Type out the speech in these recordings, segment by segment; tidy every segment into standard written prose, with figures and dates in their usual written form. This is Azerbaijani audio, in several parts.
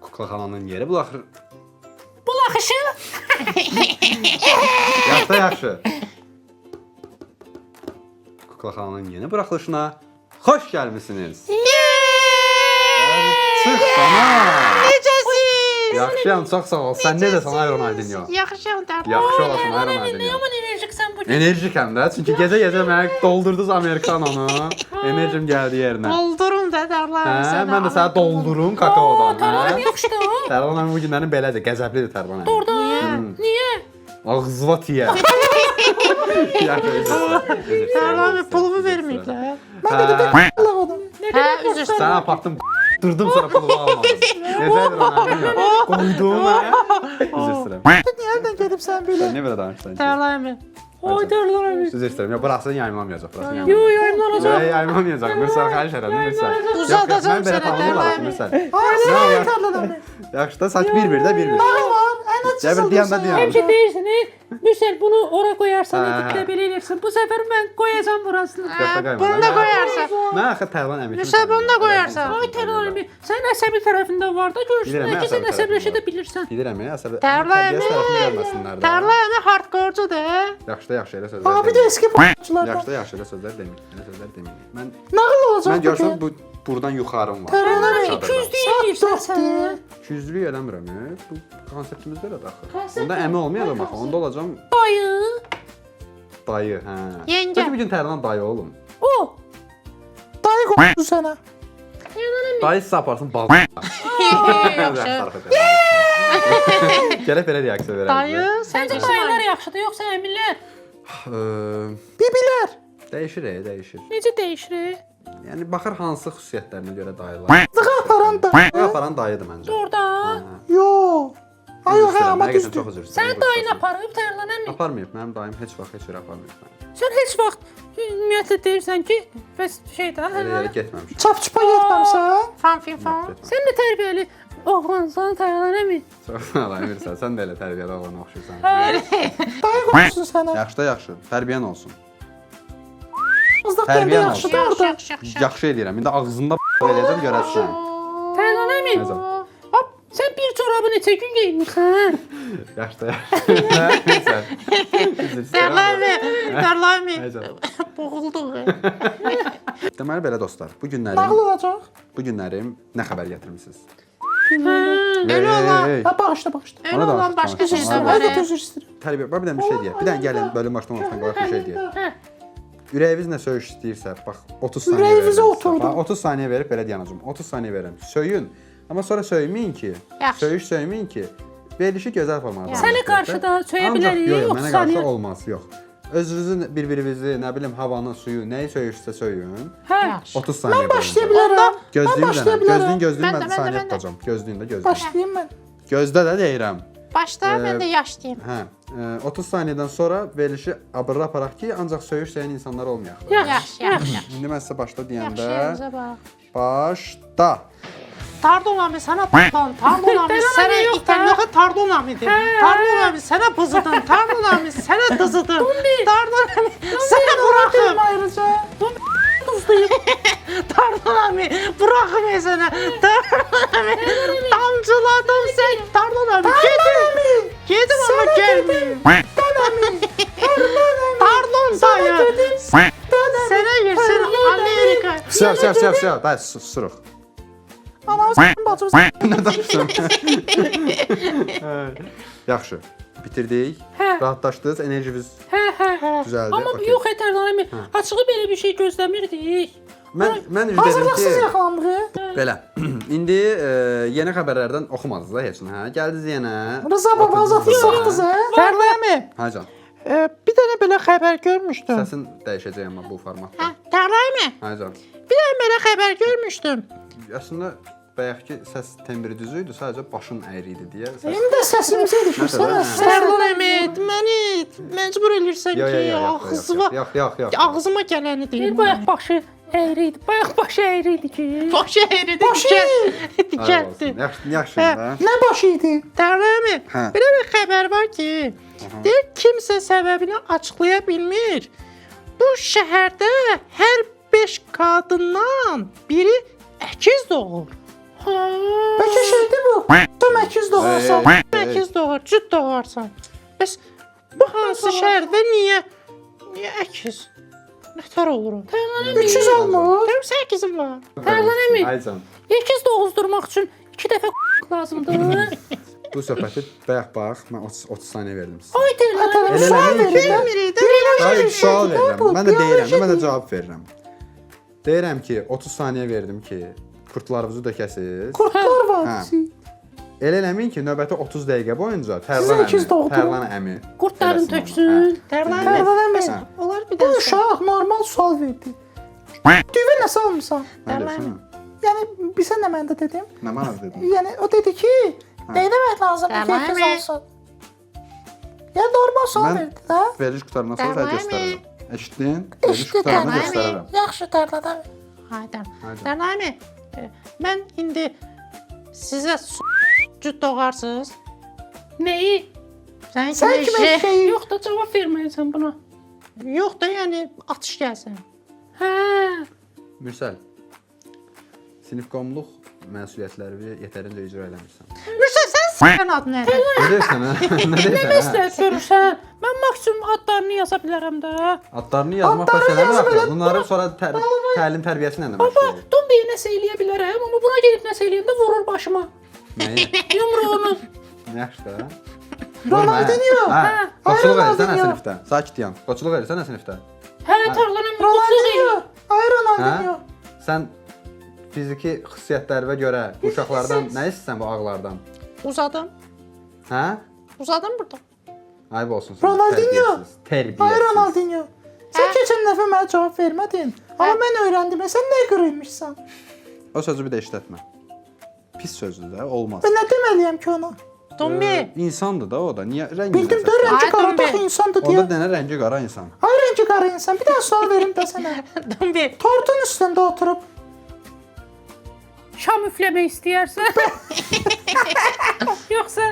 Kuklaxananın yeri bulaxır. Bulaxışı. Yaxşı, yaxşı. Kuklaxananın yeni buraxılışına xoş gəlmisiniz. Çıx sana. Necəsiz? Yaxşıyam, çox sağ ol. Sən necəsən ay Ronaldinho? Yaxşıyam da. Yaxşı olasan ay Ne Ronaldinho. yaman enerjiksən bugün. Enerjik həm də, çünki gecə-gecə mənə doldurdunuz Amerikanonu. Enerjim gəldi yerinə. Doldurum da dərlarım Hə, mən də sənə doldurum kakaodan. Tərlanəm Hə? yaxşıdır. Tərlanəm bu günlərin belədir, qəzəblidir Tərlanəm. Orada. Niyə? Ağzıva tiyə. Tərlanəm pulumu verməyiblər. Hə, üzr istəyirəm. Sənə apartdım, dırdım sonra pulumu almadım. Necədir Ronaldinho? Qoydum hə? Üzr istəyirəm. Nereden gelip sen böyle? Sən niyə belə danışırsan ki? Tərlanəm. Oy tərlanəm. Üzr istəyirəm. Ya burası yayımlamayacaq, burası Yo yayımlamayacaq. yayınlanacaq. Yayımlamayacaq. Mürsəl xahiş edirəm, Mürsəl. Uzadacağım Mən belə sənə, tanımıram, Tərlanəm. Mürsəl. Tərlanəm. Yaxşı da saç bir-birdə bir-bir. Ana Gəbir deyəndə deyəm. Hemşe değilsin. Müsel bunu oraya koyarsan Ha. edip de belirlersin. Bu sefer ben koyacağım burasını. Bunu da koyarsan. Mən axı Tərlan əmi. Müsel bunu da koyarsan. Ay Terörimi. Sen əsabi tarafında var da görsün. Bilirəm, Belki sen əsabi əsabiləşə tərəfində. də bilirsən. Bilirəm ya, əsəbi. Tərlan Təbiət tərəfini əmi. görməsinlər də. Tərlan əmi hardcore'cudur. Yaxşı da yaxşı elə sözlər. Abi de deməyin. eski f***çılardan. Yaxşı da yaxşı elə sözlər deməyin. Elə sözlər deməyin. Mən Nağıl olacak mən görsəm bugün. bu buradan yuxarım var. Tərlanəm. Çadırdan. 200 deyirsən sən. İkiyüzlülük eləmirəm. Bu konseptimiz belədir axı. Onda əmi olmayacam axı. Onda olacam Dayı. dayı, hə. Yengə. Bəlkə bir gün Tərlan dayı olum. O. Dayı koydu sana. Dayı sizə aparsın bal. Yaxşı. Gələk belə reaksiya verək. Dayı, Səncə dayılar yaxşıdır yoxsa əmilər? Bibiler. Dəyişir, dəyişir. Necə dəyişir? Yəni baxır hansı xüsusiyyətlərinə görə dayılar. Zıqa aparan da. Dayı aparan dayıdır məncə. Orada. Yo. Ay Üzr yok istəyirəm, ama həqiqətən düzdür. çox üzr istəyirəm. Sən dayını aparıb tərlənəmi? Aparmayıb. Mənim dayım heç vaxt heç yerə aparmayıb məni. Sən heç vaxt ümumiyyətlə deyirsən ki, bəs şeydə Elə yerə getməmişəm. Çap-çupa gitmemsen. Fan fin fan. sən də tərbiyəli oğlansan tərlənəmi? Çox sağ ol, Emirsən. Sən də elə tərbiyəli oğlan oxşuyursan. Dayı koysun sana. Yaxşı da yaxşı. Tərbiyən olsun. Izdaq Tərbiyə bende olsun. yaxşı da orada. Yaxşı eləyirəm. İndi ağzında eləyəcəm görəsən. Tərlənəmi? Necə? Hop, sən bir çorabı neçə gün geyinmirsən? Yaxşı da yaxşı. Tərlanəm. Tərlanəm. Necə? Boğulduq. Deməli belə dostlar, bu Nağıl günlərim olacak. nə xəbər gətirmisiniz? Elə olar. Hey, Ha bağışla bağışla. Elə olan başqa Özür şeylər istedim. var. Evet özür istedim. Tərbiyə, bax bir dənə bir şey deyək. Bir dənə gəlin bölüm başdan olsan qoyaq bir şey deyək. Ürəyiniz nə söyüş istəyirsə, bax 30 saniyə Ürəyinizə verirəm sizə. oturdu. Bax, 30 saniyə verib belə dayanacağam. 30 saniyə verirəm. Söyün. Amma sonra söyməyin ki, Yaxşı. söyməyin ki, verilişi gözəl formada. Sənə qarşı da söyə bilərik, Yox, 30 mənə qarşı saniyə. olmaz, yox. Özünüzü, bir-birinizi, nə bilim, havanı, suyu, nəyi söyüşsə söyün. Hə. 30 saniyə. Ben başlayabilirim. Gözləyin Ben bir dənə. başlayabilirim. Gözləyin, Mən də, mən mən də, saniyə mən də. tutacağam. Gözləyin də, gözləyin. Başlayayım ben. Gözdə də deyirəm. Başda mən də yaşlıyım. Hə, 30 saniyədən sonra verilişi abırra aparaq ki, ancaq söyüş deyən insanlar olmayaq. Yaxşı, yaxşı. İndi mən sizə başla Yaxşı, deyəndə yerimize bax. başda. Pardon abi sana pardon. Pardon abi sana İtalyan pardon abi de. Pardon abi sana bızıdın. Pardon abi sana dızıdın. Pardon abi sana bırakım. Ayrıca. Kızdayım. Pardon abi bırakım sana. Pardon abi damcıladım sen. Pardon abi gedim. Gedim ama gelmeyeyim. Pardon dayı. Sana yersin Amerika. Vsyo, day susuruq. Anam s***in bacım s***in. Nə danışırsan? Yaxşı. Bitirdik. Hə. Rahatlaşdınız, enerjiniz Hə. düzəldi. Amma okey. yox tərlənəmi. Açığı belə bir şey gözləmirdik. Mən dedim Hazırlıksız ki, yakalandık. belə. İndi yeni xəbərlərdən oxumadınız da heç nə, hə? Gəldiniz yenə. Rıza baba azatı saxtız ha. Tərləmi. Hə can. Bir dənə belə xəbər görmüşdüm. Səsin dəyişəcək amma bu formatda. Tərləmi. Hə can. Bir dənə belə xəbər görmüşdüm. Əslində bayaqki səs tembri düz idi, sadəcə başın əyri idi deyə. Səs... Hem de sesimize düşürsene. Nəsə, Tərləmi, məni məcbur elirsən Yox, ki, yox, ağzıma yox. ağzıma gələni Bir deyim. bayaq başı əyri idi. Bayaq başı əyri idi ki. Başı əyridir. Dikətdir. Yaxşı Hə. da. Ne başıydı? Tərləmi. Hə. Belə bir xəbər var ki, deyir kimsə səbəbini açıqlaya bilmir. Bu şəhərdə hər 5 qadından biri əkiz doğur. Bəlkə şeydir bu. Tam əkiz doğarsan. Əkiz doğur, cüt doğarsan. Bəs bu hansı şəhərdə niyə əkiz? Nətər olurum? 300 almır. Deyim 8'im var. Tərlan əmi, Aycan. ikiz doğuzdurmaq üçün 2 dəfə lazımdır. Bu söhbəti bayaq bax, mən 30 saniyə verdim sizə. Ay Tərlan əmi. Elə Sual eləməyin ki, verin də. Hayır, sual verirəm. bu, Mən də deyirəm, biyoloji mən də cavab verirəm. Deyirəm ki, 30 saniyə verdim ki, kurtlarınızı dökəsiz. Kurtlar var. Hə. Elə eləməyin ki, növbəti 30 dəqiqə boyunca Sizin ikiz doğdurun. Tərlan əmi. Qurtların eləsin onu. töksün. Tərlan Tərlan əmi. Hə. Onlar bir Bu də uşaq normal sual verdi. Düvə nə salmısan? Nə deyirsən? Yəni bilsən nə məndə dedim? Nə mənə dedin? Yəni o dedi ki, nə demək lazımdır ki, Tamam. kız olsun. Ya normal sual Mən- verdi də. Veriş qutarından sonra Tərlan sənə əmi. göstərərəm. Eşitdin? Veriş Eşitdim, qutarını Tərlan əmi. göstərərəm. Yaxşı tərlədə. Haydan. Haydan. Tərlan əmi, mən indi sizə cüt doğarsınız. Nəyi? Sən Sən kimi kimi şey Yox da cavab verməyəsən buna. Yox da, yəni atış gəlsin. Hə. Mürsəl. Sinif qomluq məsuliyyətləri yetərincə icra eləmirsən. Mürsəl, sən s***ın adı nədir? Nə deyirsən? Nə deyirsən? Məsləhət görürsən, mən maksimum adlarını yaza bilərəm də. Adlarını yazmaq məsələdir axı. Bunları sonra təlim tərbiyəsi ilə də məşğul ol. Dumbiyə nəsə eləyə bilərəm, amma buna gedib nəsə eləyəndə vurur başıma. Nəyi? Yumruğunu. Yaxşı da. Ronaldinho. Hə, qoçuluq edirsən nə Ronaldinho. sinifdə? Sakit yan. Qoçuluq edirsən nə sinifdə? Hə, Tərlan əmi qoçluq Ronaldinho. eləyir. Ay Ronaldinho. Sən fiziki xüsusiyyətlərinə görə bu uşaqlardan nə istəsən bu ağlardan? Uzadım. Hə? Uzadım burada. Ayıb olsun sənə. Ronaldinho. Tərbiyəsiz, Tərbiyəsiz. Ay Ronaldinho. Sən keçən dəfə mənə cavab vermədin. Amma mən öyrəndim. Sən nə qırıymışsan? O sözü bir də işlətmə. Pis sözdür də, olmaz. Ben nə deməliyəm ki ona? Dumbi. İnsandır da o da. Niyə rəngi? Bildim də rəngi Ay, qara Dumbi. daxı insandır O da deyə. denə rəngi qara insan. Ay rəngi qara insan. Bir daha sual verim də sənə. Dumbi. Tortun üstündə oturub Şam üfləmək istəyərsən. Yoxsa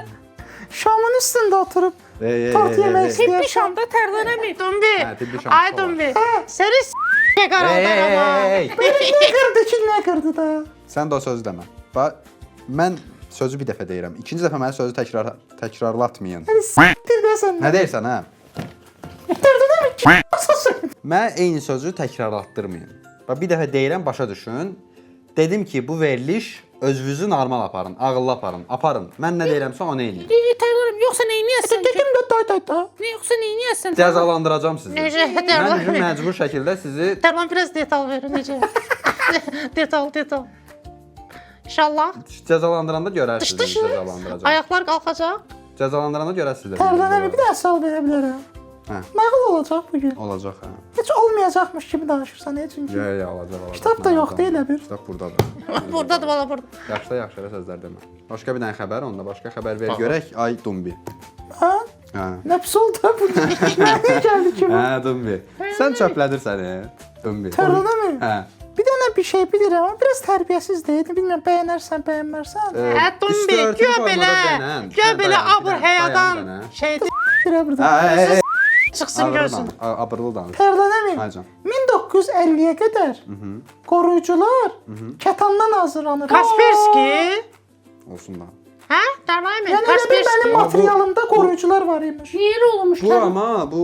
şamın üstündə oturub Ey, tort yemək tibbi istəyirsən. şamda Tərlan əmi. Dumbi. Hə, tibbi şans Ay var. Dumbi. Səni s***ye qaraldar ama. Ne qırdı ki, nə qırdı da? Sən də o sözü demə. Bax, mən sözü bir dəfə deyirəm. İkinci dəfə mənə sözü təkrarlatmayın. Yəni s**tir də sən. Nə deyirsən, hə? Dırdı da mı? Ki, Mənə eyni sözü təkrarlatdırmayın. Bax, bir dəfə deyirəm, başa düşün. Dedim ki, bu veriliş özünüzü normal aparın, ağıllı aparın. Aparın. Mən nə deyirəmsə onu eləyin. Tərlan əmi, yoxsa neyniyəsən ki? dedim də day. Ne, yoxsa neyniyəsən? Cəzalandıracağam sizi. Necə? Mən Tərlan. üzüm məcbur şəkildə sizi Tərlan biraz detal verin necə? detal. İnşallah. cəzalandıranda görərsiniz Dış. cəzalandıracağam. Ayaqlar qalxacaq. Cəzalandıranda görərsiniz. Tərlan əmi bir daha sual verə bilərəm. Hə. Nağıl olacaq bu gün. Olacaq, hə. Heç olmayacaqmış kimi danışırsan, çünki. Olacaq. Kitab da yoxdur elə bir. Kitab burdadır. Buradadır valla burada. Yaxşı elə sözlər demə. Başqa bir dənə xəbər, onda başqa xəbər ver görək. Ay Dumbi. Hə? Hə. Nə pis oldu bu? Mənə gəldi ki bu. Hə, Dumbi. Sən çöplədir səni. Dumbi. Tərlan əmi. Hə. Bir dənə bir şey bilirəm, amma biraz tərbiyəsizdir. Bilmirəm, bəyənərsən, bəyənmərsən. Hə Dumbi, gör belə abur həyadan şey Birə burada. Hə, çıxsın görsün. abırlı danış. Tərlan əmi. Haycan. 1950-yə qədər qoruyucular kətandan hazırlanır. Kaspersky. Olsun da. Hə? Tərlan Yəni elə bir Kaspersky. mənim materialımda qoruyucular var imiş. Niyə elə olmuş? Bu amma bu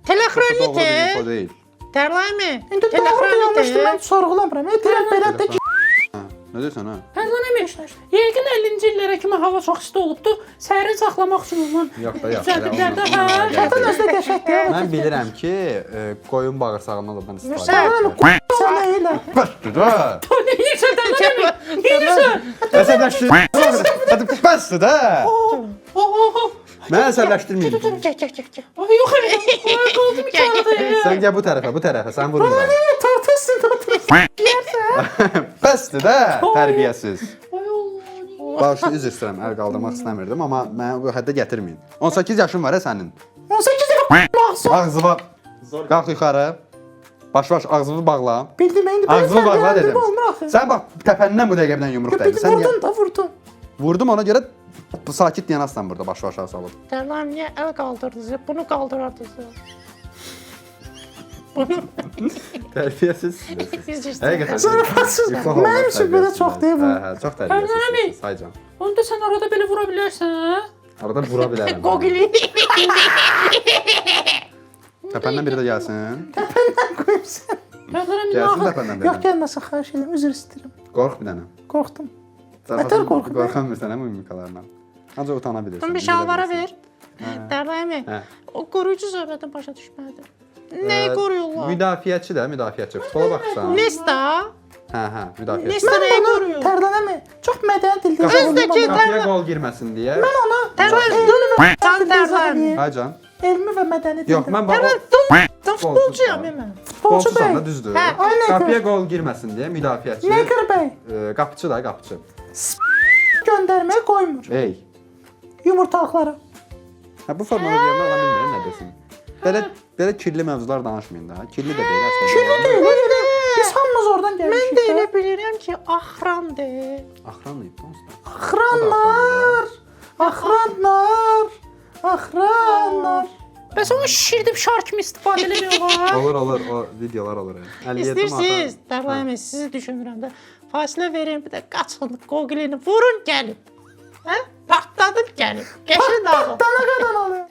Telexronite. doğru bir info deyil. Tərlan İndi doğru yanlışdır, mən sorğulamıram. Deyirəm belə də ki, Hə. Nə deyirsən, hə? Tərlan əmi, yəqin 50-ci illərə kimi hava çox isti olubdu. Səhəri saxlamaq üçün onun Yox da, yox. düzəldiblərdə. kətan özdə qəşəngdir. Mən bilirəm ki, qoyun bağırsağından da ben istifadə Mürsəl. edirəm. Sən elə. Bəsdir də. Neyirsən Tərlan əmi? Neyirsən? Əsəbləşdir. Hadi bəsdir də. Mən əsəbləşdirməyim. Gəl. Ay yox əmi, ay qaldım ki arada. Sən gəl bu tərəfə, sən vurmuram. Tortu üstündə oturursun. Bəsdir də, tərbiyəsiz. Ay Allah. Bağışlı üzr istəyirəm, əl qaldırmaq istəmirdim, amma mənə bu həddə gətirməyin. 18 yaşın var sənin. 18 dəfə ağzı. Ağzı var. Qalx yuxarı. Baş ağzını bağla. Bildim, indi Ağzını bağla dedim. Olmur axı. Sən bax təpəndən bu dəqiqə birdən yumruq dəydi. Bildim, Sən niyə- vurdun da, vurdun. Vurdum ona görə bu sakit yanaslan burada baş aşağı salıb. Tərlan niyə əl qaldırdınız? Bunu qaldırardınız. Tərbiyəsiz. Həqiqətən. Zarafatsız. Mənim üçün belə çox deyil bu. Hə, çox tərbiyəsiz. Saycan. Onda sən arada belə vura bilərsən, hə? Arada vura bilərəm. Gogli. Təpəndən biri də gəlsin. Təpəndən qoyursan. Tərlərim Gəlsin nə? təpəndən Yox, biri. gəlməsin, xahiş edirəm, üzr istəyirəm. Qorx bir dənə. Qorxdum. Zarafat qorxdun? Qorxamırsan hə mimikalarından. Ancaq utana bilirsən. Bunu bir şalvara ver. Dərləmi? Hə. O qoruyucu söhbəti başa düşmədim. Nəyi qoruyurlar? Müdafiəçi də, müdafiəçi. Futbola baxsan. Nesta? Hə, müdafiəçi. Nesta nəyi qoruyur? Tərlənəmi? Çox mədəni dildə Özdəki Qapıya qol girməsin deyə. Mən ona Dərləmi? Sən dərləmi? Haycan. elmi və mədəni dildə. Yox, mən bax Sən futbolcuyam mən. Futbolçu bəy. futbolçusan da düzdür. Hə, aynen. Qapıya qol girməsin deyə müdafiəçi. Neqr bəy Qapıçı da, qapıçı. göndərməyə qoymur Ey. yumurtalıqlara. Hə bu formanı deyəndə adam bilmir nə desin. Belə kirli mövzular danışmayın da. Kirli də deyil əslində. Kirli deyil, elə biz hamımız oradan Mən gəlmişik. də elə bilirəm ki, axrandır. Axranlayıb dostlar. Axranlar, axranlar, axranlar. Bəs onu şişirdib şar kimi istifadə eləmək olar. Olur, o videolar olur. 57 İstəyirsiniz, Dərləmi, sizi düşünürəm də. Fasilə verin, bir də qaçın, qoqilini vurun, gəlin. Hə? Partladın, gəlin. Qəşin dağılın. Dana qadan alır.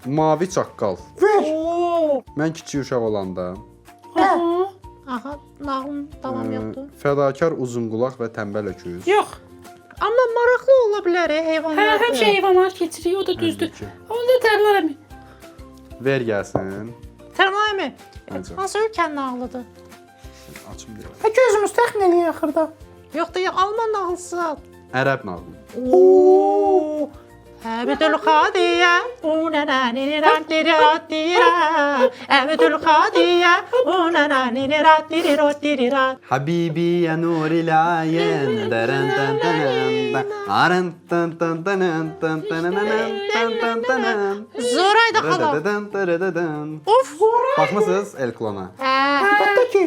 Mavi çaqqal. Ver. Oo. Mən kiçik uşaq olanda Aha. Aha, nağılın davam yoxdur. fədakar uzunqulaq və tənbəl öküz. Yox. Amma maraqlı ola bilər heyvanlar. Həmişə heyvanlar keçirir, o da düzdür. Onda tərlərim. Ver gəlsin. Dərləmi, Necə? hansı ölkənin nağılıdır? Açım deyir. Ha gözümüz təxmin eləyin axırda. Yoxdur, ya Alman nağılısı. Ərəb nağılı. Oo. Əbdül Xadiyə, Əbdül Xadiyə, Habibi ya nuril ayen daran tan tan aran tan tan tan tan tan tan Zoraydı xala. Of, Baxmısınız El Klona? Əlbəttə ki.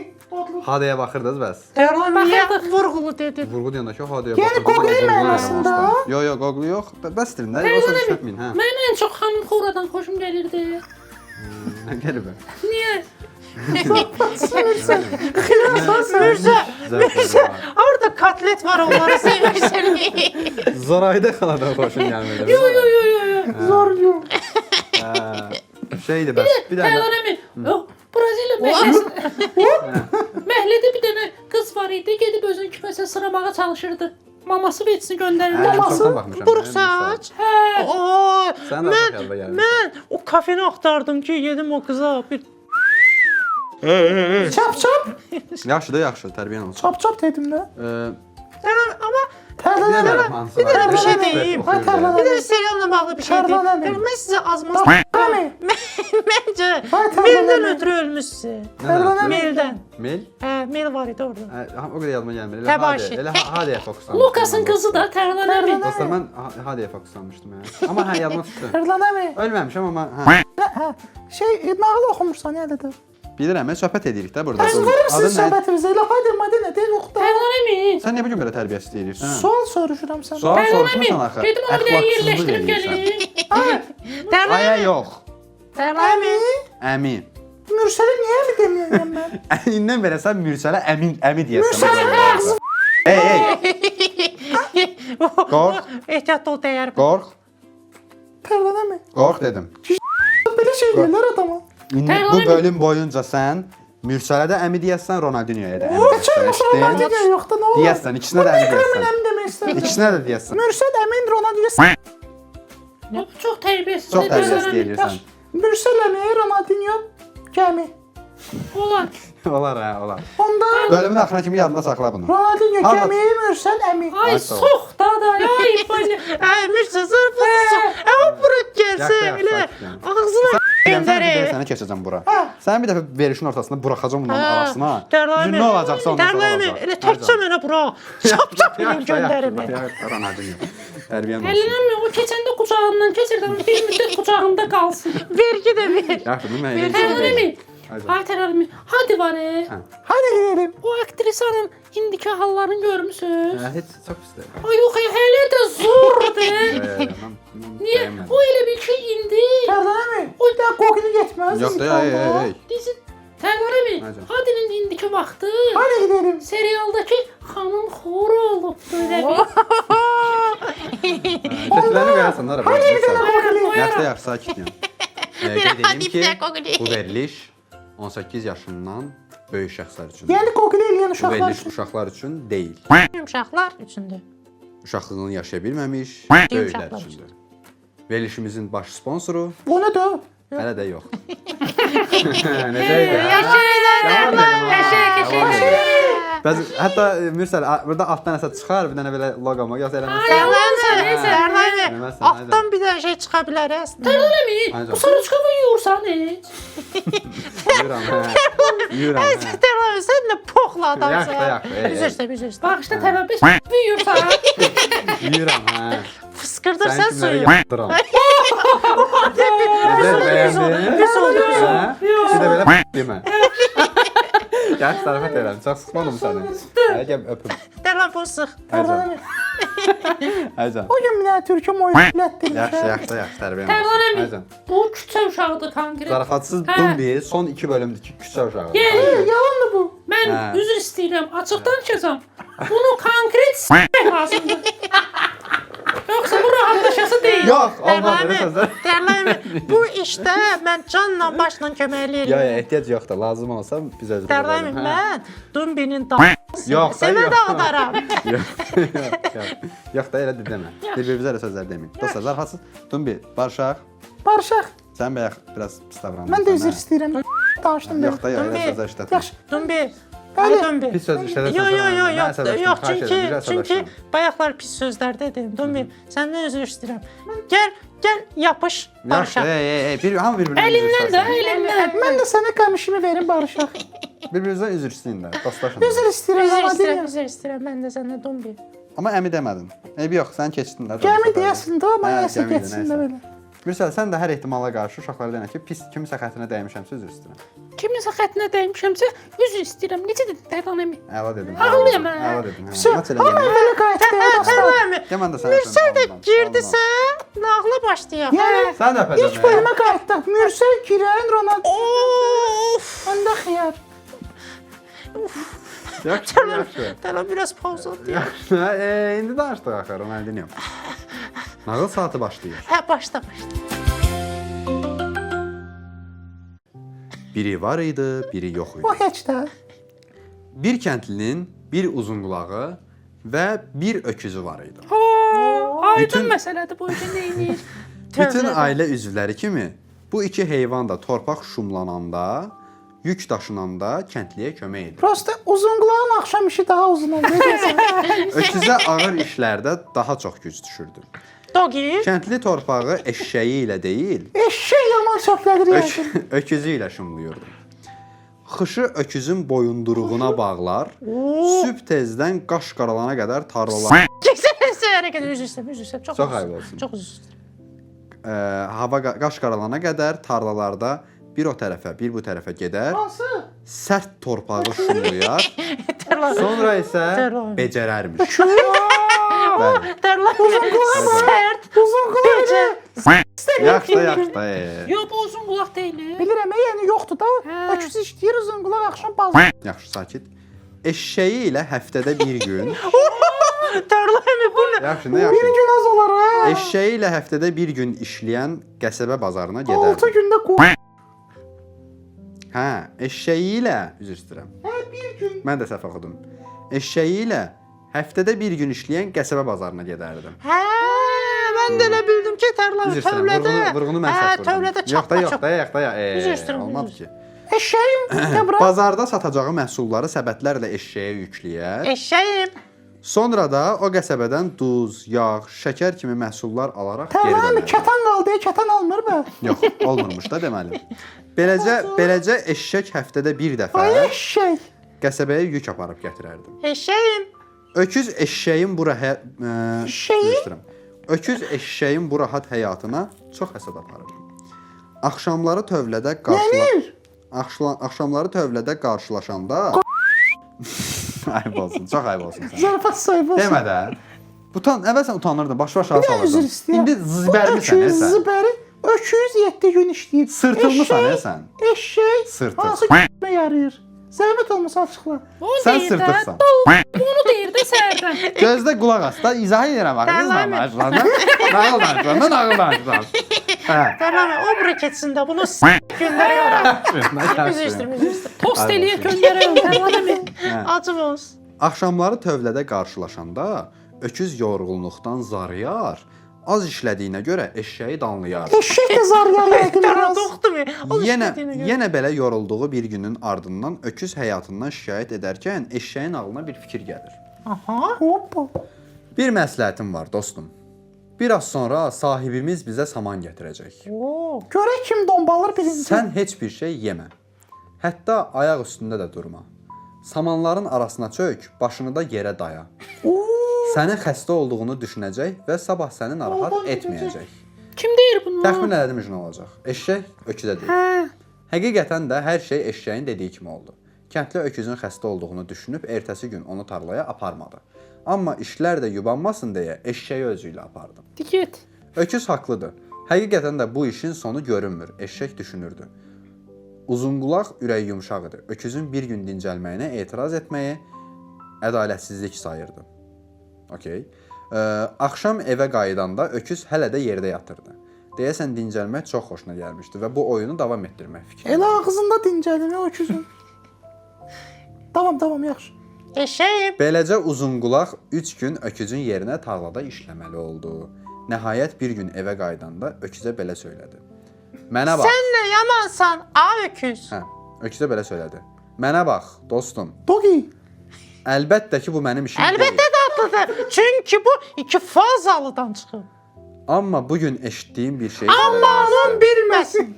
Hadəyə baxırdınız bəs. Dərləmiyə vurğulu dedi. Vurğu deyəndə ki, Hadəyə Yəni baxırdınız. Google mənasında? Yox, Google yox. Bəs dilində, yoxsa işlətməyin, hə. Mən ən çox xanım xoradan xoşum gəlirdi. Qəribə. Niyə? Orada katlet var, onları sevirsən. Zorayda xaladan xoşum gəlmədi. Yo. Zor yox. Şeydir bəs. Bir dənə Tərlərim. Braziliya məhəllədə bir dənə qız var idi, gedib özünü küməsə sıramağa çalışırdı. Maması vetsini göndərirdi. çoxdan baxmışam. Buruq saç. Hə. Oo, Sən də mən, yadda gəlmişsən. mən o kafeni axtardım ki, yedim o qıza bir Çap çap. Yaxşı da yaxşı, tərbiyən olsun. Çap çap dedim də. amma Tərlənəmi? bir dənə bir şey deyim. Ha Bir tərlənəmi. dənə serialla bağlı bir şey deyim. Tərlənəmi? Mən sizə azmaz Tərlənəmi? məncə Ay, tərlənəmi. Meldən ötürü ölmüşsünüz. Tərlənəmi? Meldən. Mel? Hə, mel var idi orada. O qədər yadıma gəlmir. Təbaşir. Elə Hadəyə fokuslanmışdım. Lukasın qızı da tərlərim. Dostlar, mən Hadəyə fokuslanmışdım. Amma hə, yadıma tutdu. Tərlənəmi? Ölməmişəm, amma hə. Hə. Nağıl oxumursan nədir? Bilirəm, mən söhbət edirik də burada. Sizin Adın nə? söhbətinizə elə haydi maddə nə deyil oxuda. Tərlərim. Sən niyə bu gün belə tərbiyəsiz deyirsən? Sual soruşuram sənə. Sual soruşmursan axı. Gedim onu bir dəyə Əxlaqsızlıq yerləşdirib eləyirsən. gəlim. Aya yox. Tərləmi. Əmi. Mürsələ niyə mi deməyəm mən? İndən belə sən Mürsələ əmi deyəsən. Ey. Qorx. Ehtiyatlı ol dəyər. Qorx. Tərlənəmi? Qorx dedim. Belə şey deyirlər adama. İndi bu bölüm boyunca sən Mürsələ də əmi deyəsən, Ronaldinho'ya da əmi deyəsən. Ronaldinho yoxda nə olur? Deyəsən, ikisinə də əmi deyəsən. Əmin demək istədim. İkisinə də deyəsən. Mürsəl əmin Ronaldinho. Çox tərbiyəsiz. Çox tərbiyəsiz deyirsən. Mürsəl əmin Ronaldinho gəmi. Olar. Olar hə, olar. Onda Bölümün axırına kimi yadında saxla bunu. Ronaldinho Anlat. gəmi, Mürsəl əmi. Ay sox da. Ay belə. Əmirsə zırpısı. Ama bırak gelsin Yaxşı, bile. yaxşı. Ağzına Sən bir göndərək. səni keçəcəm bura. Sən bir dəfə verişin ortasında buraxacam bunların arasına. Dərləmi. Nə olacaqsa ondan sonra Dərləmi. olacaq. Elə təkcə mənə bura. Çap eləyim göndərimi. Ronaldinho. Tərbiyən olsun. Əllərim o keçəndə qucağından keçirdim. Bir müddət qucağında qalsın. Vergi də ver. Yaxşı, bunu mən Tərlərim. Ay tərlərim. Hadi var. Hadi gidelim. O aktrisanın indiki hallarını görmüsünüz? Heç çox pisdir. Ay yox, hələ də zordur. Niyə? Niyə? O elə bir ki indi. Tərlənəmi? O da qoqunu getməz. Yox da, ey. Dizi Təqrimi, Hacı. hadinin indiki vaxtı Hadi gidelim. serialdakı xanım xoru olub belə bir. Kötülərini qoyarsan da. Qoyaram. Yaxşı, yaxşı, sakit ol. Qeyd edeyim ki, bu veriliş 18 yaşından böyük şəxslər üçün. Yəni qoqul eləyən Bu uşaqlar veriliş üçün. uşaqlar üçün deyil. Uşaqlar üçündür. Uşaqlığını yaşaya bilməmiş Böyük böyüklər uşaqlar üçündür. Verilişimizin baş sponsoru Onu da. hələ də yox. Necə idi? Bəzi hətta Mürsəl burada altdan nəsə çıxar, bir dənə belə loqomu yox eləməsən. Altdan bir dənə şey çıxa bilər əslində. Təqrimi, bu sarıçqavı yuyursan heç. Yuyuram, hə. Yuyuram, hə. Tərlan sən nə poxla adamsan. Yaxşı, yaxşı, Üzr istəyirəm. Bax işte təbəbbüs yuyursan. Yuyuram, hə. Fıskırdırsan Sən kimləri suyu. yaptıram. Necə bəyəndin? Pis oldu. Hə? Bir də belə demə. Yaxşı, zarafat edirəm. Çox sıxmadım səni. Hə, gəl öpüm. Tərlan bu sıx. Həycan. Həycan. O gün mənə türküm oyun bilətdir. Yaxşı, yaxşı, yaxşı, tərbiyəm. Tərlan əmi, Həycan. bu küçə uşağıdır konkret. Zarafatsız Hə. Dumbi son 2 bölümdəki küçə uşağı. Yalandır bu. Mən Hə. üzr istəyirəm, açıqdan kəsəm. Bunu konkret s**mək lazımdır. Yoxsa bu rahatlaşası deyil. Yox, olmaz elə sözlər. Tərlan bu işdə mən canla başla kömək Ya, eləyirəm. ehtiyac yoxdur. Lazım olsa biz özümüz. Tərlan mən Dumbinin da Yox, sevə yox. dağıdaram. Yox, yox da elə demə. Bir-birimizə elə sözlər deməyin. Dostlar, zarafatsız Dumbi, barışaq. Barışaq. Sən bayaq biraz pis davrandın. Mən də üzr istəyirəm. Danışdım Yox da, belə. yox, elə Dumbi. sözlər işlətmə. Yaxşı. Dumbi. Bəli. Dumbi. Pis söz işlədərsən. Yox, çünki bayaqlar pis sözlər dedim. Dumbi, səndən üzr istəyirəm. Gəl yapış Yaxşı, barışaq. bir hamı bir-birinə Əlindən də, əlindən. Mən də sənə qamışımı verim barışaq. Bir-birinizə üzr istəyin də, dostlaşın. Üzr istəyirəm amma deyirəm. Üzr istəyirəm mən də səndən Dumbi. Amma əmi demədin. Eybi yox, sən keçdin də. Gəmi deyəsin də, amma Hə, nəsə gəmi idi, getsin də nəysə. belə. Mürsəl, sən də hər ehtimala qarşı uşaqlara deyən ki, pis kimisə xətrinə dəymişəmsə üzr istəyirəm. Kiminsə xəttinə dəymişəmsə üzr istəyirəm. Necə dedin Tərlan əmi? Əla dedim. Ağlayam, hə. Əla dedim. Hə. Amma belə qayıtdı dostlar. Gəl mən də sənə. Mürsəl də girdisə, nağla başlayaq. Yəni Sən də ilk bölümə qayıtdıq. Mürsəl, Girən, Ronald. Of! Onda xiyar. Yaxşı, yaxşı. Tərlan biraz pauza at. Yaxşı. İndi danışdıq axı, Ronaldinho. Nağıl saatı başlayır. Hə, başla. Biri var idi, biri yox idi. O heç də. Bir kəndlinin bir uzunqulağı və bir öküzü var idi. Aydın Bütün- məsələdir bu işin neyini. Bütün ailə üzvləri kimi bu iki heyvan da torpaq şumlananda, yük daşınanda kəndliyə kömək edir. Prosta uzunqulağın axşam işi daha uzun oldu. Öküzə ağır işlərdə daha çox güc düşürdü. Dogi. Kəndli torpağı eşşəyi ilə deyil, Eşşək yaman çöplədir yəni. öküzü ilə şumluyurdu. Xışı öküzün boyunduruğuna bağlar, sübh tezdən qaş qaralana qədər tarlalar. Səhərə qədər üzr istəyirəm. Çox ayıb olsun. Çox üzr istəyirəm. Hava qaş qaralana qədər tarlalarda bir o tərəfə, bir bu tərəfə gedər, Hansı? sərt torpağı şumluyar, Tərlan. sonra isə Tərlan. becərərmiş. Bəli. Tərlan. Sərt. Uzunqulaq. Yaxşı da, yaxşı da. Yox, bu uzun qulaq deyil. Bilirəm, yəni yoxdur da. Öküz işləyir, uzunqulaq axşam bazı. Yaxşı, sakit. Eşşəyi ilə həftədə bir gün, Tərlan bu nə? yaxşı, nə Bir yaxşı. gün az olar ha. Eşşəyi ilə həftədə bir gün işləyən qəsəbə bazarına 6 gedərdi. gündə qoy. Hə, eşşəyi ilə, üzr istəyirəm. Bir gün. Mən də səhv oxudum. Eşşəyi ilə həftədə bir gün işləyən qəsəbə bazarına gedərdim. Hə, mən də elə bildim ki, Tərlan Üzr istəyirəm. tövlədə. Vurğunu mən səhv vurdum. Tövlədə Yox da, çapma yox çox. da, yox da. Üzr istəyirəm, Olmadı üzr. ki. Eşşəyim də bura. Bazarda satacağı məhsulları səbətlərlə eşşəyə yükləyər. Eşşəyim. Sonra da o qəsəbədən duz, yağ, şəkər kimi məhsullar alaraq geri Tərlan dönərdi. kətan qaldı, kətan almır mı? Yox, olmurmuş da deməli. Beləcə eşşək həftədə bir dəfə Ay eşşək. qəsəbəyə yük aparıb gətirərdi. Eşşəyim. Öküz eşşəyin bu Eşşəyi? Öküz eşşəyin bu rahat həyatına çox həsəd aparır. Axşamları tövlədə qarşılaşanda ayıb olsun, çox ayıb olsun sən. Zarafat sayıb olsun. Demə də. Əvvəl sən utanırdın, baş aşağı Üzr salırdın. istəyirəm. İndi zibərmisən Öküz sən. zibəri. Öküz 7 gün işləyir. Sırtılmısan ya sən. Eşek Sırtıq. hansı g***me yarayır? Zəhmət olmasa açıqla. Onu Sən deyir də, sırtıqsan. bunu deyir də səhərdən. Gözdə qulaq as da izah edirəm bax. Dəllami. Nağıl danışıram, nağıl danışıram. Hə. Tamam, o briketində bunu günlərə yoram. Üzr. Post eləyə göndərəm. Tərlanəmi. Acım olsun. Axşamları tövlədə qarşılaşanda öküz yorğunluqdan zarıyar, az işlədiyinə görə eşşəyi danlayar. Eşek de zar yarayır. Paradoxdur mu? Yenə belə yorulduğu bir günün ardından öküz həyatından şikayət edərkən eşşəyin ağlına bir fikir gəlir. Aha. Hoppa. Bir məsləhətim var dostum. Biraz sonra sahibimiz bizə saman gətirəcək. Oo. Görək kim dombalır birinci. Sən heç bir şey yemə. Hətta ayaq üstündə də durma. Samanların arasına çök, başını da yerə daya. Sənin xəstə olduğunu düşünəcək və sabah səni narahat etməyəcək. Kim deyir bunu? Təxmin elədim nə olacaq. Eşşək öküzə deyir. Hə. Həqiqətən də hər şey eşşəyin dediyi kimi oldu. Kəndli öküzün xəstə olduğunu düşünüb ertəsi gün onu tarlaya aparmadı. Amma işlər də yubanmasın deyə eşşəyi özü ilə apardı. Get. Öküz haqlıdır. Həqiqətən də bu işin sonu görünmür. Eşşək düşünürdü. Uzunqulaq ürəyi yumşaq idi. Öküzün bir gün dincəlməyinə etiraz etməyi ədalətsizlik sayırdı. Okay. Axşam evə qayıdanda öküz hələ də yerdə yatırdı. Deyəsən dincəlmək çox xoşuna gəlmişdi və bu oyunu davam etdirmək fikri. Elə ağzında dincəlir o öküzün. Tamam, yaxşı. Eşeğim. Beləcə Uzunqulaq 3 gün öküzün yerinə tarlada işləməli oldu. Nəhayət bir gün evə qayıdanda öküzə belə söylədi. Mənə bax. Sen ne yamansan a öküz. Hə, öküzə belə söylədi. Mənə bax, dostum. Dogi. Əlbəttə ki, bu mənim işim Elbette deyil. tatlıdır. Çünkü bu iki fazalıdan çıkıyor. Amma bugün eşitdiyim bir şey Amanın bilmesin.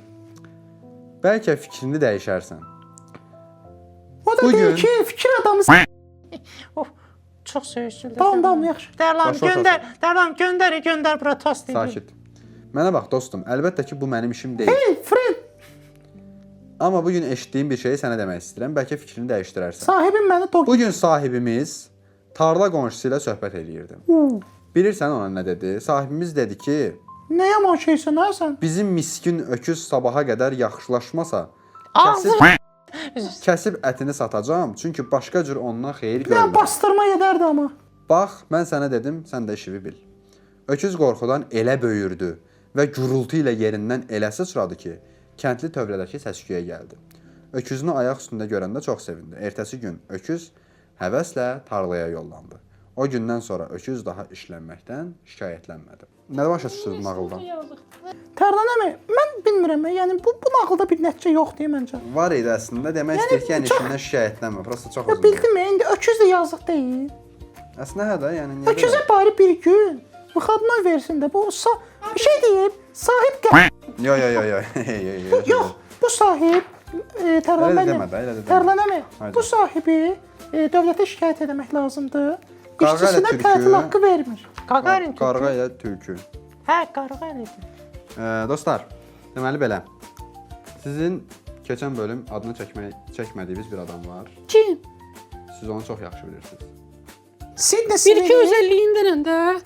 Bəlkə fikrini dəyişərsən. O da Bugün- deyir ki, fikir adamı Of, çok söğüşsüldür. Tamam, yaxşı. Derlan Baş, gönder. Derlan gönder bura tost edeyim. Sakit. Mənə bax, dostum, əlbəttə ki, bu mənim işim deyil. Hey, friend. Amma bugün eşitdiyim bir şeyi sənə demək istəyirəm. Bəlkə fikrini dəyişdirərsən. Sahibim məni Dogi. Bugün sahibimiz tarla qonşusu ilə söhbət eləyirdi. Bilirsən ona nə dedi? Sahibimiz dedi ki, Ne yaman şeysən ha sən? bizim miskin öküz sabaha qədər yaxşılaşmasa, Ağzı kəsib ətini satacağam, çünki başqa cür ondan xeyir Ya görmürəm. bastırma yedərdi amma. Bax, mən sənə dedim, sən də işivi bil. Öküz qorxudan elə böyürdü və gurultu ilə yerindən elə sıçradı ki, kəndli tövlədəki səsküyə gəldi. Öküzünü ayaq üstündə görəndə çox sevindi. Ertəsi gün öküz həvəslə tarlaya yollandı. O gündən sonra öküz daha işlənməkdən şikayətlənmədi. Nə başa düşdün nağıldan? Tərlan əmi, mən bilmirəm. Yəni bu nağılda bir nəticə yoxdur məncə. Var idi əslində, demək istəyir ki, yəni işindən şikayətlənmə. Prosta çox Ya uzundur. bildim, indi öküz də yazıq deyil. Əslində hə də, yəni niyə Öküzə belə? bari bir gün выходной versin də. Bu bir şey deyib. Sahib Yo. Yox, bu sahib Tərlan Elə də əmi. demə də, elə də demə. Tərlan əmi, Haydi. bu sahibi dövlətə şikayət etmək lazımdır. Qarğa ilə İşçisinə tülkü. tətil haqqı vermir. Gagarin Qarğa ilə tülkü. He karga ile. Dostlar, deməli belə. Sizin keçən bölüm adını çəkmədiyiniz bir adam var. Kim? Siz onu çox yaxşı bilirsiniz. Sidney Bir iki Sweeney. özelliğinden de.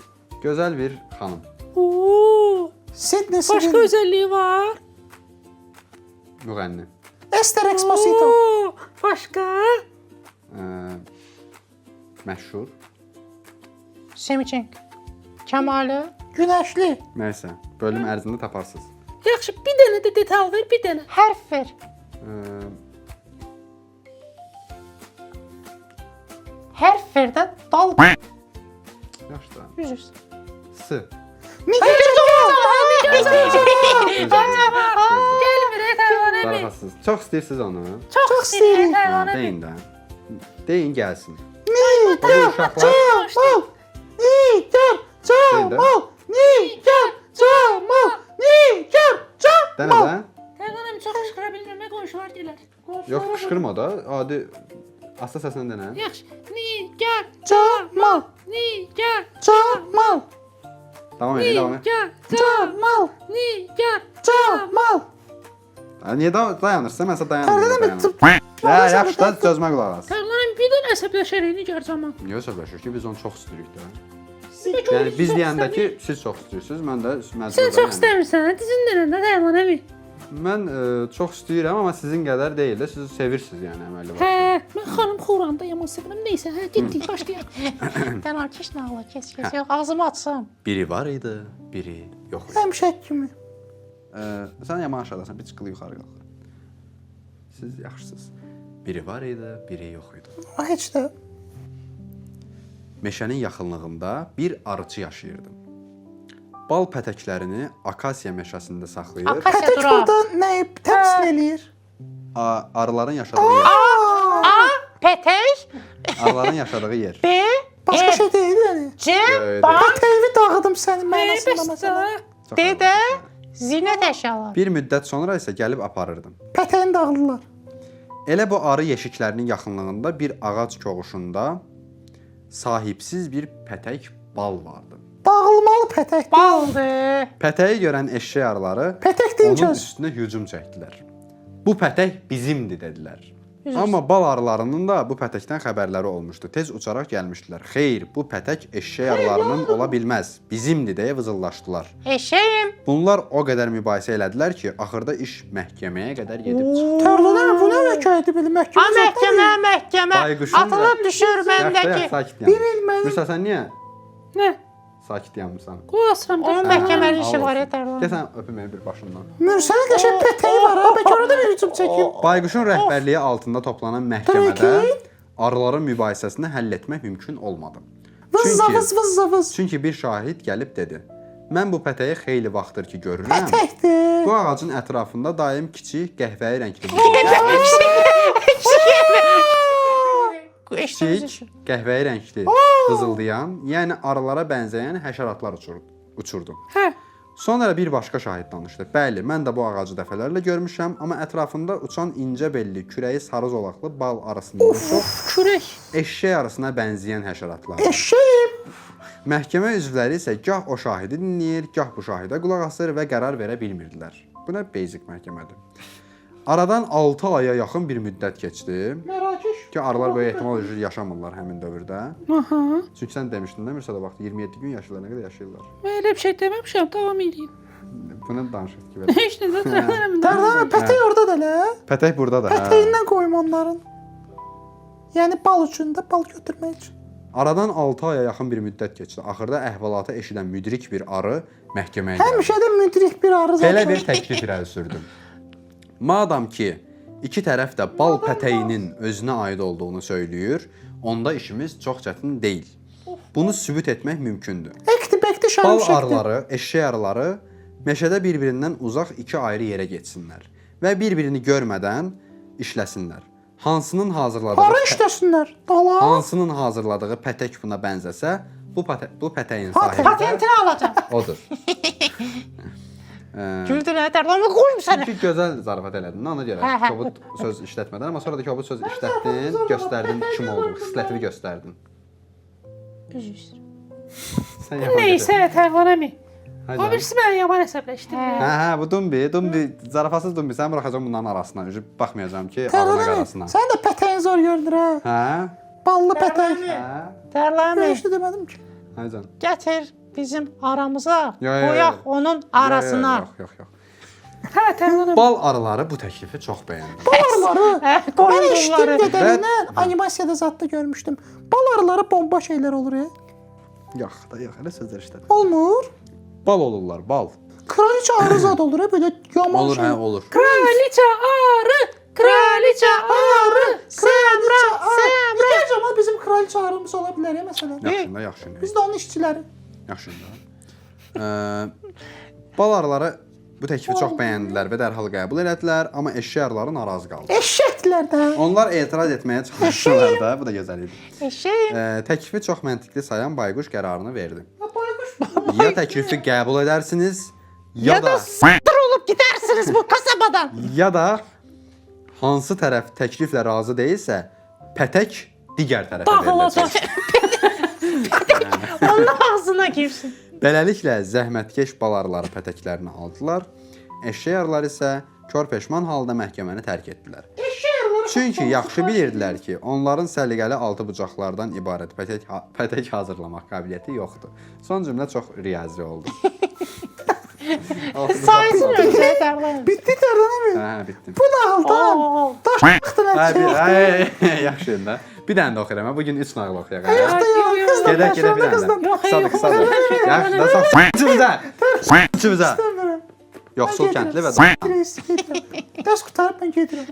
Gözəl bir xanım. Oo. Sidney Başka Sweeney. özelliği var. Müğənni. Esther Exposito. Oo. Başka? Məşhur. Semiçenk. Kemalı. Günəşli. Nəysə, bölüm ərzində taparsınız. Yaxşı, bir dənə də detal ver, bir dənə. Harf ver. Harf ver de dal. Yaxşı da. Yüzüz. S. Gelmir Tərlan əmi. Zarafasız. Çox istəyirsiniz onu. Çok istəyirəm Tərlan əmi. Deyin də. Deyin gəlsin. O bu uşaqlar Mal. Nigar. Deyin də. Mal. Nigar. Mal. Nigar. Dənə də. Tərlan əmi çox qışqıra bilmirəm, qonşular deyirlər. Yox, qışqırma da. Adi asta səslə denə. Yaxşı. Nigar. Mal. Nigar. Mal. Davam edin, davam edin. Nigar. Mal. Nigar. Mal. Niyə dayanırsan? Mən sən Tərlan əmi, dayanıram. Yaxşı da sözümə qulaq as. Tərlan əmi bir dənə əsəbləşərək Nigar zaman. Niyə söhbəşir ki, biz onu çox istəyirik də. Yəni biz deyəndə ki, siz çox istəyirsiniz, mən də məcbur. Sən çox istəmirsən, dizin dönəndə Tərlan əmi. Mən çox istəyirəm, amma sizin qədər deyil də, siz sevirsiniz yəni əməlli başlı. Hə, mən xanım Xuranda yaman sevirəm. Neysə, hə, getdik, başlayaq. Tənar keç nağla, keç. Yox, ağzımı açsam. Biri var idi, biri yox idi. Həmişək kimi. Sən yaman aşağıdasan, bir çıxılı yuxarı qalx. Siz yaxşısınız. Biri var idi, biri yox idi. O heç də. Meşənin yaxınlığında bir arıçı yaşayırdı. Bal pətəklərini akasiya meşəsində saxlayır. Akasiya Pətək dura. burada nəyi təmsil eləyir? Arıların yaşadığı yer. A, pətək, Arıların yaşadığı yer. B, Başqa şey deyil yəni. C, Öyle. B, Pətəyi dağıdım sənin mənasında Bəs məsələn. Çox D ağır. də zinət əşyaları. Bir müddət sonra isə gəlib aparırdım. Pətəyini dağıdırlar. Elə bu arı yeşiklərinin yaxınlığında bir ağac koğuşunda sahibsiz bir pətək bal vardı. Dağılmalı pətək. Baldır. Pətəyi görən eşşək arıları Pətək onun dincəz. üstünə hücum çəkdilər. Bu pətək bizimdir dedilər. Amma bal arılarının da bu pətəkdən xəbərləri olmuşdu. Tez uçaraq gəlmişdilər. Xeyr, bu pətək eşşək arılarının ola bilməz. Bizimdir deyə vızıldaşdılar. Eşəyim. Bunlar o qədər mübahisə elədilər ki, axırda iş məhkəməyə qədər gedib çıxdı. Tərlənə bu nə vəkayəti belə A, məhkəmə məhkəmə, məhkəmə. Bayquşun Atılıb düşür məndəki. sakit Bir yanmış. il mənim- Müsa sən niyə Nə? sakit yanmısan? Qulaq asıram. Onun məhkəmənin işi var etərlər. Gəl sən öpüm bir başından. Mürsənin qəşəng pətəyi var ha. Bəlkə orada bir hücum çəkib. Bayquşun rəhbərliyi altında toplanan məhkəmədə arıların mübahisəsini həll etmək mümkün olmadı. Vız vız vız vız. Çünki bir şahid gəlib dedi: "Mən bu pətəyi xeyli vaxtdır ki görürəm. Pətəkdir. Bu ağacın ətrafında daim kiçik qəhvəyi rəngli kiçik qəhvəyi rəngli qızıldayan, yəni arılara bənzəyən həşəratlar uçurdu. Hə. Sonra bir başqa şahid danışdı. Bəli, mən də bu ağacı dəfələrlə görmüşəm, amma ətrafında uçan incə belli, kürəyi sarı zolaqlı bal arısından çox Kürək. eşşək arısına bənzəyən həşəratlar. Eşəyim. Məhkəmə üzvləri isə gah o şahidi dinləyir, gah bu şahidə qulaq asır və qərar verə bilmirdilər. Bu nə basic məhkəmədir. Aradan 6 aya yaxın bir müddət keçdi. Mərakeş. Ki arılar böyük ehtimal üzrə yaşamırlar həmin dövrdə. Aha. Çünki sən demişdin də Mürsədə vaxt 27 gün yaşayırlar, nə qədər yaşayırlar? Mən elə bir şey deməmişəm, davam edin. Bunu danışıq ki. Heç nə də Tərlan əmi. Tərlənə pətək orada da elə. Pətək burada da. Hə. Pətəyindən qoyum onların. Yəni bal üçün də bal götürmək üçün. Aradan 6 aya yaxın bir müddət keçdi. Axırda əhvalatı eşidən müdrik bir arı məhkəməyə gəldi. Həmişə də müdrik bir arı Belə zaten. bir təklif irəli sürdü. Madam ki, iki tərəf də bal pətəyinin özünə aid olduğunu söyləyir, onda işimiz çox çətin deyil. Bunu sübut etmək mümkündür. Ekti bekti Bal şarım arıları, eşşək arıları meşədə bir-birindən uzaq iki ayrı yerə getsinlər və bir-birini görmədən işləsinlər. Hansının hazırladığı Para işləsinlər. Dala. hansının hazırladığı pətək buna bənzəsə, bu pətəyin sahibi Patentini alacam. odur. Güldün hə, tərlanı qoyum sənə. Çünki gözəl zarafat elədin, ona görə Hə, hə. kobud söz işlətmədən, amma sonra da kobud söz işlətdin, göstərdin kim olduğunu, xislətini göstərdin. Üzr istəyirəm. Sən yapan Neysə, Tərlan əmi. O Hayda. birisi mənə yaman əsəbləşdirdi. Hə, bu dumbi, zarafatsız dumbi. Sən buraxacam bunların arasına. Üzüb baxmayacağam ki, arına Tərlənə. qarasına. Sən də pətəyin zor görünür ha. Hə? Ballı pətək. Hə? Tərlanı Heç də demədim ki. Haycan. gətir bizim aramıza, Yo, yo, yo. qoyaq onun arasına. Yox. Hə, Tərlan əmi. Bal arıları bu təklifi çox bəyəndi. Bal arıları. Hə, Mən qoyun eşitdim bunları. qədərindən animasiyada zətdə görmüşdüm. Bal arıları bomba şeylər olur ya. Yox, elə sözlər işlədir. Olmur. Bal olurlar, bal. Kraliçə arı zad olur ya böyle yaman Olur, şey. hə, olur. Kraliça arı, kraliça arı. Semra, semra. İlk amma bizim kraliçə arımız ola bilər ya məsələn. Yaxşı. Biz də onun işçiləri. Yaxşı. Bal arıları bu təklifi çox bəyəndilər və dərhal qəbul elədilər, amma eşşək arıları narazı qaldı. Eşşəkdilər də. Onlar etiraz etməyə çalışdılar da, bu da gözəl idi. Eşəyim. Təklifi çox məntiqli sayan Bayquş qərarını verdi. Bayquş. Ya təklifi qəbul edərsiniz, ya da S**tir olub gedərsiniz bu kasabadan. ya da hansı tərəf təkliflə razı deyilsə, pətək digər tərəfə Dağılacaq. veriləcək. Onun ağzına girsin. Beləliklə zəhmətkeş bal arıları pətəklərini aldılar. Eşşək arıları isə kör peşman halda məhkəməni tərk etdilər. Eşşək arıları Çünki yaxşı bilirdilər ki, onların səliqəli altı bucaqlardan ibarət pətək hazırlamaq qabiliyyəti yoxdur. Son cümlə çox riyazi oldu. Sayısın önce Terlan. Bitti Terlan abi. Hə, bitdim. Bu da aldan. Daş çıxdı nəticə. Yaxşı da. Bir dənə də oxuyuram. Bugün 3 nağıl oxuyaq. Kızla Gedək bir dənə. Qısadır, qısadır. Yaxşı da çox içimizə. İçimizə. Yoxsul kəndli və Dərs qutarıb mən gedirəm.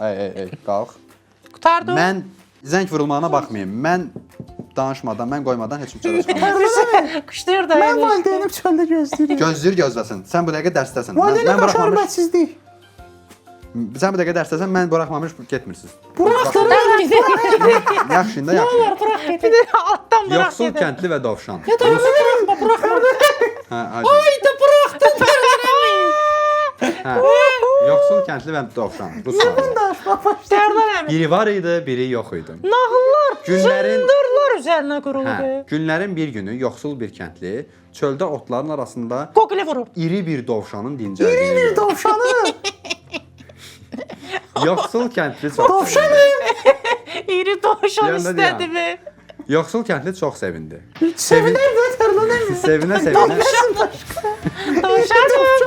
Ey, qalx. Kurtardım. Mən zəng vurulmağına baxmayım. Mən danışmadan, mən qoymadan heç bir çörə çıxmam. Kuşluyor da. Mən valideynim çöldə gözləyirəm. Gözləyir gözləsin. Sən bu dəqiqə dərsdəsən. Valideynim baş buraxmamış. hörmətsizlik. Sən bu dəqiqə dərsdəsən, mən buraxmamış getmirsiniz. Buraxdırım. Yaxşı da yaxşı. Bir de alttan bırak Yoxsul dedim. kəndli və dovşan. Bırakma. Hə, Haydi bıraktın Terlan abi. hə. Yoxsul kəndli və dovşan. Rus nağılı. Daşmaq başladı. Terlan abi. Biri var idi, biri yox idi. Nağıllar Günlərin zındırlar üzerine kurulu. hə, günlərin bir günü yoxsul bir kəndli çöldə otların arasında Kokule vurur. iri bir dovşanın Bir dincəldiyini. dovşanı. Yoxsul kəndli çox Dovşanı. İri doğuşan Yanında istedi değil mi? Yoxsul kəndli çox sevindi. Sevinir də Terlan abi. Sevinə. Doğuşan mı?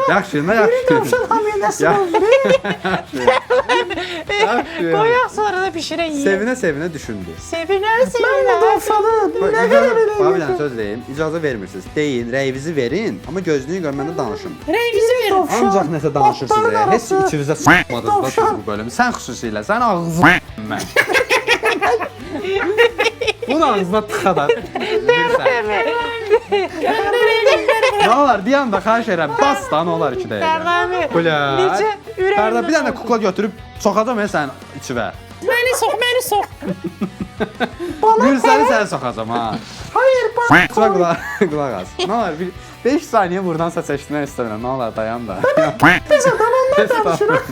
Yaxşı, yaxşı. Dovşan hamıya nəsil olur. Koyak sonra da pişireyim. Sevinə düşündü. Seviner Mən seviner. dovşanı. Nə belə Bir belə. dənə söz deyim. İcazə vermirsiniz. Deyin, rəyinizi verin, amma gözlüyün görməndə danışın. Reyimizi verin. Dovşan. Ancaq nəsə danışırsınız. Otların Heç arası. içinizə s**madınız da Dovşan. siz bu bölümü. Sən xüsusilə, sən ağzını mən. Bunu ağzına tıxadar. Nə olar? Bir anda xahiş edirəm. Bas da, nə olar 2 dəqiqə. Terlan abi. Bula. Necə ürəyimdən Fərda bir dənə kukla götürüb soxacam sən içivə. Beni sok. Mürsəli səni soxacam ha. Hayır bak. Qulaq as. Nə olar? 5 saniyə buradansa seçdirmək istəmirəm. Nə olar? Dayan da. Biz adamla danışırıq.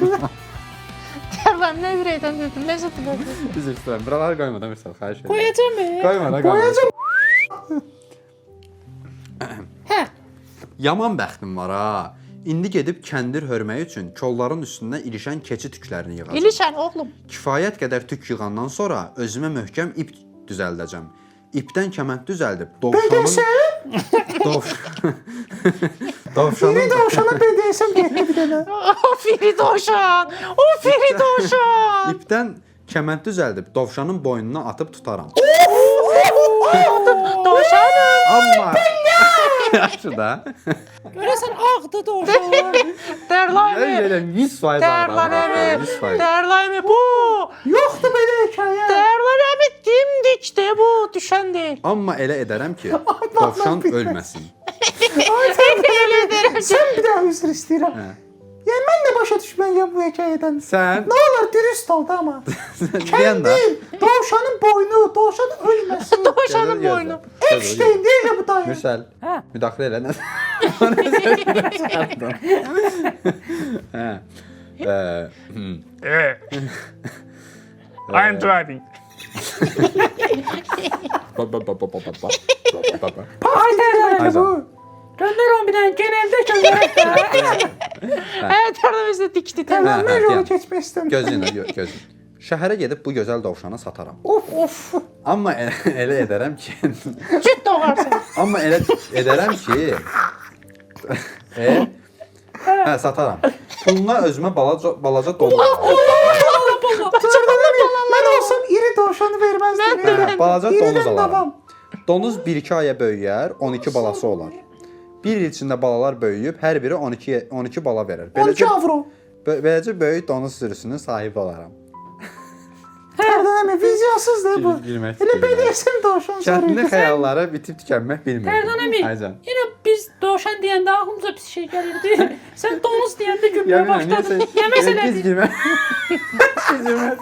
Terlan ne üreyden dedim. Ne zaten dedim. Üzr istəyirəm. Buraları qoymadan Mürsəli xahiş edirəm. Koyacağım be. Qoyma. Koyacağım. Hə. Yaman bəxtim var ha. İndi gedib kəndir hörmək üçün kolların üstündən ilişən keçi tüklərini yığacam. İlişen oğlum. Kifayət qədər tük yığandan sonra özümə möhkəm ip düzəldəcəm. İpdən kəmənd düzəldib dovşanın Biri dovşana BDSM getdi bir dənə. O firi doğuşan. O firi doğuşan. ipdən kəmənd düzəldib dovşanın boynuna atıb tutaram. Doğuşanım. Amma yaxşı da. Görəsən ağdı doğuşan. Terlan abi. Gələm 100% Terlan abi. 100%. Terlan abi bu. Yoxdur belə hekayə. Terlan abi dimdikti bu düşen değil. Amma elə edərəm ki, dovşan ölməsin. Sən bir daha üzr istəyirəm. Hə. Yəni mən də başa düşməyəm bu hekayədən. Sən Nə olar dürüst ol da amma. deyən də Dovşanın boynu, dovşan ölməsin. Doğuşanın boynu. Epstein deyəcək bu dayı. Mürsəl, Hə. müdaxilə elə nə? Hə. I'm driving. Ay dərlər bu. Gönder onu bir tane genelde gönderek de. Evet Terlan bizi dikti. Terlan. Mən hə, yolu deyəm. keçmək istəmirəm. Gözləyin, gözləyın. Şəhərə gedib bu gözəl dovşana sataram. Of. Amma elə edərəm ki, Cüt doğarsın. amma elə edərəm ki, hə, sataram. Puluna özümə balaca donuz. Mən olsam iri dovşanı verməzdim. Hə, balaca donuz İridən alaram. davam. Donuz 1-2 aya böyüyər, 12 balası olar. Bir il içində balalar böyüyüb, hər biri 12 bala verir. 12 avro. Beləcə böyük donuz sürüsünün sahibi olaram. Tərdən əmi vizyasızdır bu. Gülmək Elə istəyirəm. BDSM dovşan Kəndli soruyor. xəyallara bitib tükənmək bilmirdim. Terdan abi. Aycan. Yine biz doğuşan diyende aklımıza pis şey gelirdi. Sen domuz diyende gülmeye başladın. Ne mesele? Biz girmə. Biz girmə.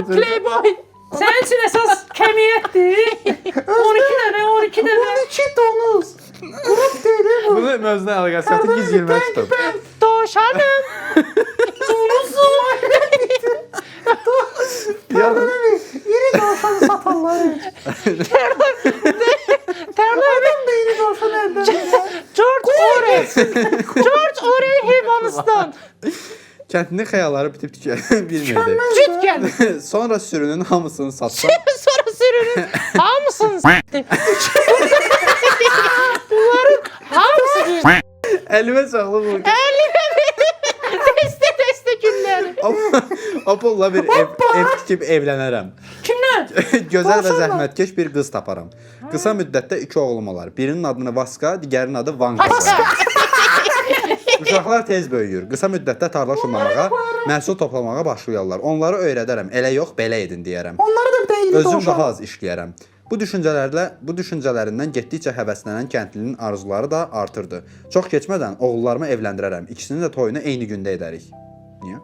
Playboy. Senin için esas kemiyettir. 12 tane 12 tane. 12 donuz. Grup değil bu. Bunu özünə əlaqəsi yoxdur, giz girmək tutub. Doğuşanım. Tərdən əmi iri dovşanı satarlar. Terlan abi. Adam da iri dovşan əldən verir. George Orwell. George Orwell hayvanıstan. Kəndlinin xəyalları bitib bilmirdi. Cüt gəldi. Sonra sürünün hamısını satsa, Sonra sürünün hamısını s**di. Bunların hamısı əlimə çağlı bu. dəstə günləri. Apolla bir ev tikib evlənərəm. Kimdən? Gözəl və zəhmətkeş bir qız taparam. Qısa müddətdə 2 oğlum olar. Birinin adını Vaska, digərinin adı Vanka qoyaram. Uşaqlar tez böyüyür. Qısa müddətdə tarla şumlamağa, məhsul toplamağa başlayırlar. Onları öyrədərəm. Elə yox, belə edin deyərəm. Onları da bir də 50 Özüm dovşan. daha az işləyərəm. Bu düşüncələrindən getdikcə həvəslənən kəndlinin arzuları da artırdı. Çox keçmədən oğullarımı evləndirərəm. İkisinin də toyunu eyni gündə edərik. Niyə?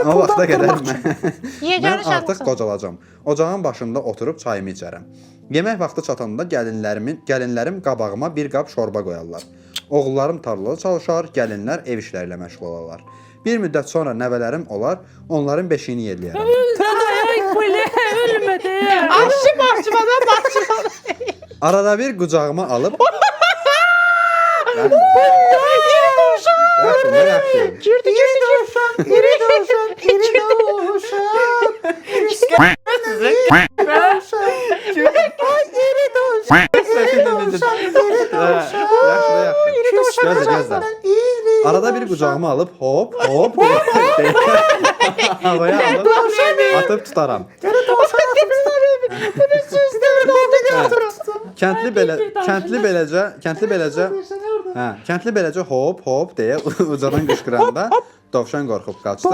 O vaxta qədər mən artıq qocalacam. Ocağın başında oturub çayımı içərəm. Yemək vaxtı çatanda gəlinlərim qabağıma bir qab şorba qoyarlar. Oğullarım tarlada çalışar, gəlinlər ev işləri ilə məşğul olarlar. Bir müddət sonra nəvələrim olar, onların beşiyini yelləyərəm. Ay belə ölmədi. Aşı bahçıvadan. Arada bir qucağıma alıb Yaxşı. Girdi. İri dovşan. Gözlə. Arada bir qucağıma alıb hop havaya alıb atıb tutaram. Kəndli beləcə hop deyə ucadan qışqıranda dovşan qorxub qaçdı.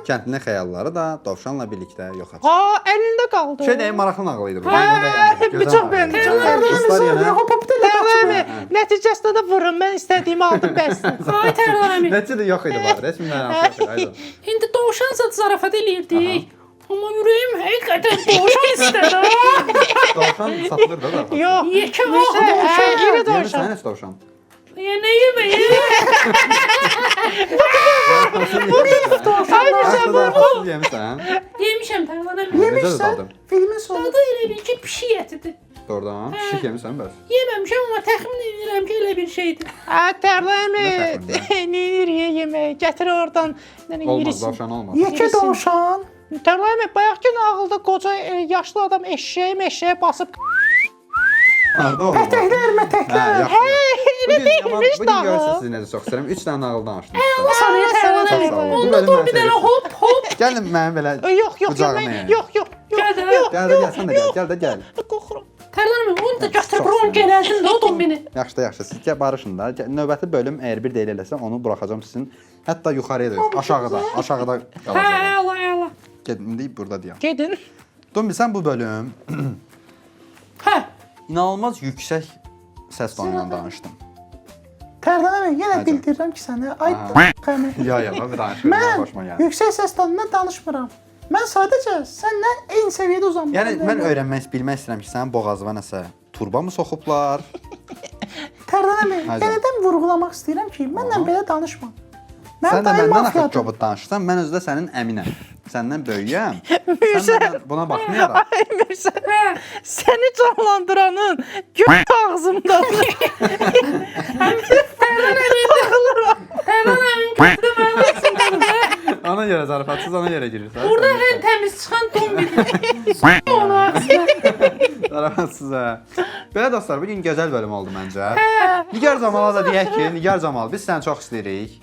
Kəndlinin xəyalları da dovşanla birlikdə yoxa çıxdı. Ha, əlində qaldı. Şey deyim, maraqlı nağıl idi bu. Çox beğendim. Nəticəsində də vurun. Mən istədiyimi aldım bəsdir. Ay Tərlan əmi. Nəticə də yox idi var. Heç bilmirəm. İndi dovşan zat zarafat eləyirdik. Amma ürəyim həqiqətən dovşan istədi. Dovşan satılır da da. Yox. Yekə vaxt dovşan. İri dovşan. Sən heç dovşan. Ya nə yeməyi? Yemişsən. Yemişəm Tərlan əmi. Necə dadı? Filmin sonu. Dadı elə bil ki, pişik ətidir. Doğrudan. Pişik yemişsən bəs. Yeməmişəm, amma təxmin edirəm ki, elə bir şeydir. Tərləmi. təxmin Neyir yemək? Gətir oradan. Olmaz, dovşan olmaz. Yekə dovşan. Tərləmi, bayaqki nağılda qoca yaşlı adam eşeğə basıb. Harda olmaz. Mətəklər. Elə deyilmiş Bugün nağıl. görürsünüz sizi necə çox istəyirəm. 3 dənə nağıl danışdım. Sənə Tərlan Çox əmi. sağ olun. Bu Onda bölüm dur mən bir dənə sevirəm. hop. Gəlin mənim belə Yox, qucağıma yemək. yəni. Yox. Gəl də. Gəl də gəlsən də gəl. Gəl də gəl. Qorxuram. Tərlan əmi, onu da götür buron gələrdin də o dombini. Yaxşı. Siz barışın da. Növbəti bölüm əgər bir deyil eləsə onu buraxacağam sizin. Hətta yuxarıya da yox, aşağıda qalacaq. Allah. Gedin indi burada deyəm. Gedin. Dumbi sən bu bölüm Hə. inanılmaz yüksək səs tonu ilə danışdın. Tərlan yenə Hadi. bildirirəm ki sənə ay qəmi. Ya, bir danışıram, Mən başıma gəldi. yüksək səs tonundan danışmıram. Mən sadəcə səndən eyni səviyyədə uzanmalıyam. Yəni mən bilmək istəyirəm ki, sənin boğazına nəsə turba mı soxublar? Tərlan Hadi. yenədən vurğulamaq istəyirəm ki, mənlə belə danışma. Sən də dayım məndən mafiyadır. axı kobud danışırsan, mən özü də sənin əminəm. Səndən böyüyəm. Sən məndən buna baxmayaraq. Emirsən, səni canlandıranın göz ağzımdadır. Tərlan əmin götürü mənim ağzımdadır. Ona görə zarafatsız ona görə girirsən. Burada ən təmiz çıxan dombidir. Ona. Zarafatsız hə. Belə dostlar, bugün gözəl bölüm oldu məncə. Nigar Camala da deyək ki, Nigar Camal, biz səni çox istəyirik.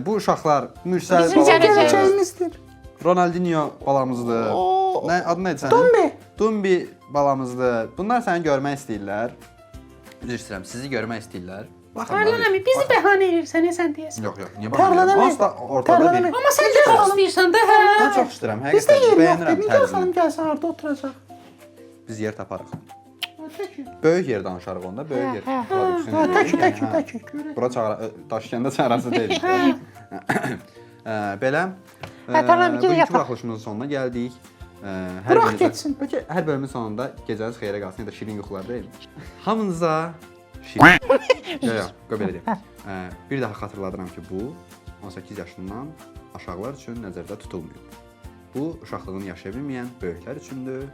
Bu uşaqlar Mürsəl Bizim balamızdır, Gələcəyimizdir. Ronaldinho balamızdır. Nə adı nə idi sənin? Dumbi. Dumbi balamızdır. Bunlar səni görmək istəyirlər. Üzr istəyirəm, sizi görmək istəyirlər. Tərlan əmi, bizi bəhanə edirsən, sən deyəsən. Yox, niyə Tərlan baxırsan? əmi, Onsuz da ortada Tərlan bir. əmi. Amma sən də çox istəyirsən də, hə? Mən çox istəyirəm, Bizdə həqiqətən yer yoxdur. bəyənirəm Nigar tərzini. xanım gəlsə harda oturacaq? Biz yer taparıq. Böyük yer danışarıq onda, böyük yer. Təki. Bura Daşkəndə çağırası deyil. Belə, tamam, gel bugünkü yataq. buraxılışımızın sonuna gəldik. Bırax getsin. Bəlkə hər bölümün sonunda gecəniz xeyrə qalsın ya da şirin yuxular deyil. Hamınıza şirin. Yox, belə deyim. Bir daha xatırladıram ki, bu 18 yaşından aşağılar üçün nəzərdə tutulmuyor. Bu uşaqlığını yaşaya bilməyən böyüklər üçündür.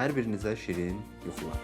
Hər birinizə şirin yuxular.